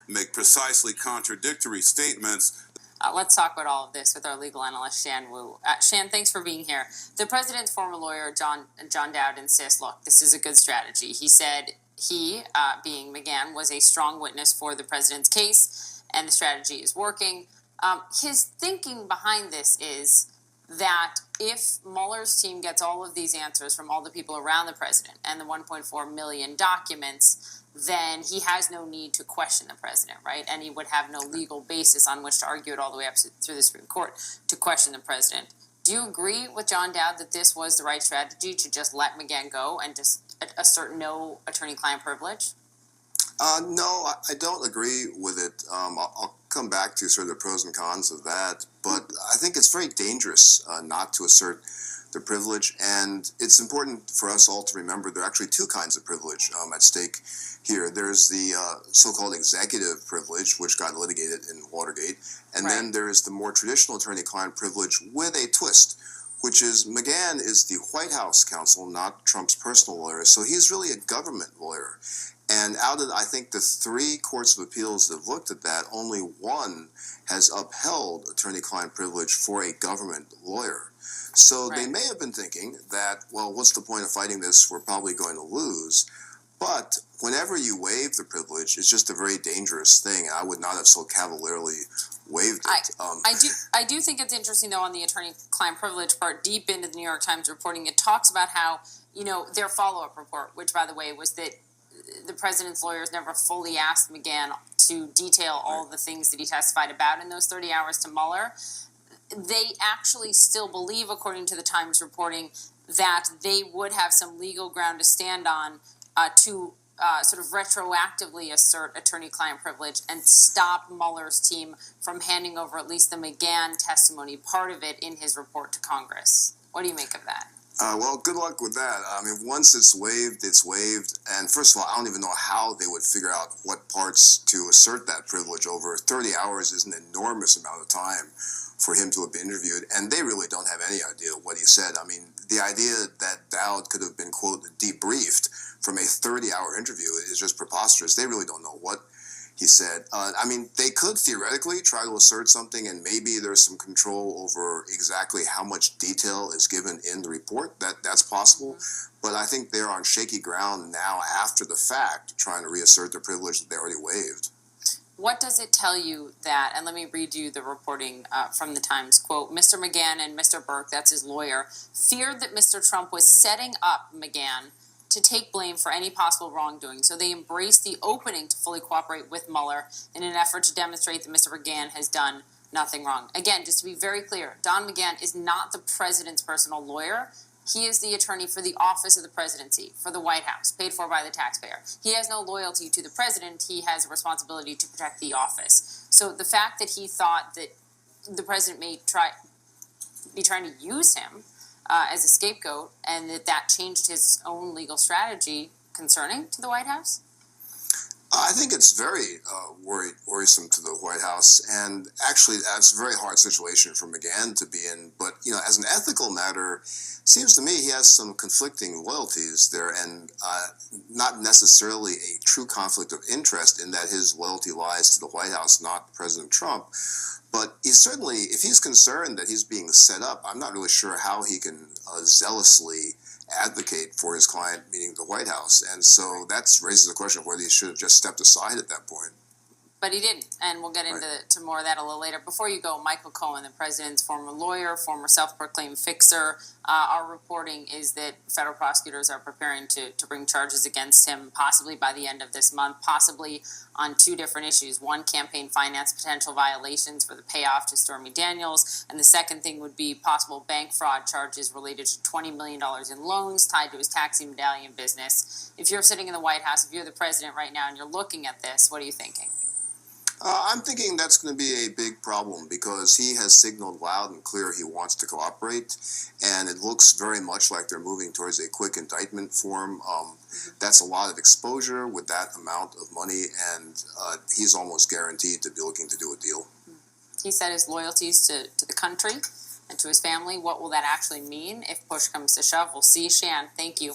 make precisely contradictory statements. Let's talk about all of this with our legal analyst, Shan Wu. Shan, thanks for being here. The president's former lawyer, John Dowd, insists, look, this is a good strategy. He said he, being McGahn, was a strong witness for the president's case, and the strategy is working. His thinking behind this is that if Mueller's team gets all of these answers from all the people around the president and the 1.4 million documents, then he has no need to question the president, right? And he would have no legal basis on which to argue it all the way up through the Supreme Court to question the president. Do you agree with John Dowd that this was the right strategy to just let McGahn go and just assert no attorney-client privilege? No, I don't agree with it. I'll come back to sort of the pros and cons of that, but I think it's very dangerous not to assert the privilege, and it's important for us all to remember there are actually two kinds of privilege at stake here. There's the so-called executive privilege, which got litigated in Watergate, and then there's the more traditional attorney-client privilege with a twist, which is McGahn is the White House counsel, not Trump's personal lawyer, so he's really a government lawyer. And out of, I think, the three courts of appeals that have looked at that, only one has upheld attorney-client privilege for a government lawyer. So they may have been thinking that, well, what's the point of fighting this? We're probably going to lose. But whenever you waive the privilege, it's just a very dangerous thing. And I would not have so cavalierly waived it. I do think it's interesting, though, on the attorney-client privilege part, deep into the New York Times reporting, it talks about how, you know, their follow-up report, which, by the way, was that the president's lawyers never fully asked McGahn to detail all the things that he testified about in those 30 hours to Mueller. They actually still believe, according to the Times reporting, that they would have some legal ground to stand on to sort of retroactively assert attorney-client privilege and stop Mueller's team from handing over at least the McGahn testimony, part of it, in his report to Congress. What do you make of that? Well, good luck with that. I mean, once it's waived, it's waived. And first of all, I don't even know how they would figure out what parts to assert that privilege over. 30 hours is an enormous amount of time for him to have been interviewed, and they really don't have any idea what he said. I mean, the idea that Dowd could have been, quote, debriefed from a 30-hour interview is just preposterous. They really don't know what he said. I mean, they could theoretically try to assert something, and maybe there's some control over exactly how much detail is given in the report. That's possible. But I think they're on shaky ground now after the fact, trying to reassert the privilege that they already waived. What does it tell you that, and let me read you the reporting from the Times, quote, Mr. McGahn and Mr. Burke, that's his lawyer, feared that Mr. Trump was setting up McGahn to take blame for any possible wrongdoing. So they embraced the opening to fully cooperate with Mueller in an effort to demonstrate that Mr. McGahn has done nothing wrong. Again, just to be very clear, Don McGahn is not the president's personal lawyer. He is the attorney for the office of the presidency, for the White House, paid for by the taxpayer. He has no loyalty to the president. He has a responsibility to protect the office. So the fact that he thought that the president may be trying to use him as a scapegoat, and that changed his own legal strategy, concerning to the White House? I think it's very worrisome to the White House, and actually that's a very hard situation for McGahn to be in. But, you know, as an ethical matter, it seems to me he has some conflicting loyalties there, and not necessarily a true conflict of interest in that his loyalty lies to the White House, not President Trump. But he's certainly, if he's concerned that he's being set up, I'm not really sure how he can zealously advocate for his client, meaning the White House. And so that raises the question of whether he should have just stepped aside at that point. But he didn't, and we'll get into more of that a little later. Before you go, Michael Cohen, the president's former lawyer, former self-proclaimed fixer, our reporting is that federal prosecutors are preparing to bring charges against him, possibly by the end of this month, possibly on two different issues. One, campaign finance potential violations for the payoff to Stormy Daniels, and the second thing would be possible bank fraud charges related to $20 million in loans tied to his taxi medallion business. If you're sitting in the White House, if you're the president right now and you're looking at this, what are you thinking? I'm thinking that's going to be a big problem because he has signaled loud and clear he wants to cooperate, and it looks very much like they're moving towards a quick indictment for him. That's a lot of exposure with that amount of money, and he's almost guaranteed to be looking to do a deal. He said his loyalties to the country and to his family. What will that actually mean if push comes to shove? We'll see. Shan, thank you.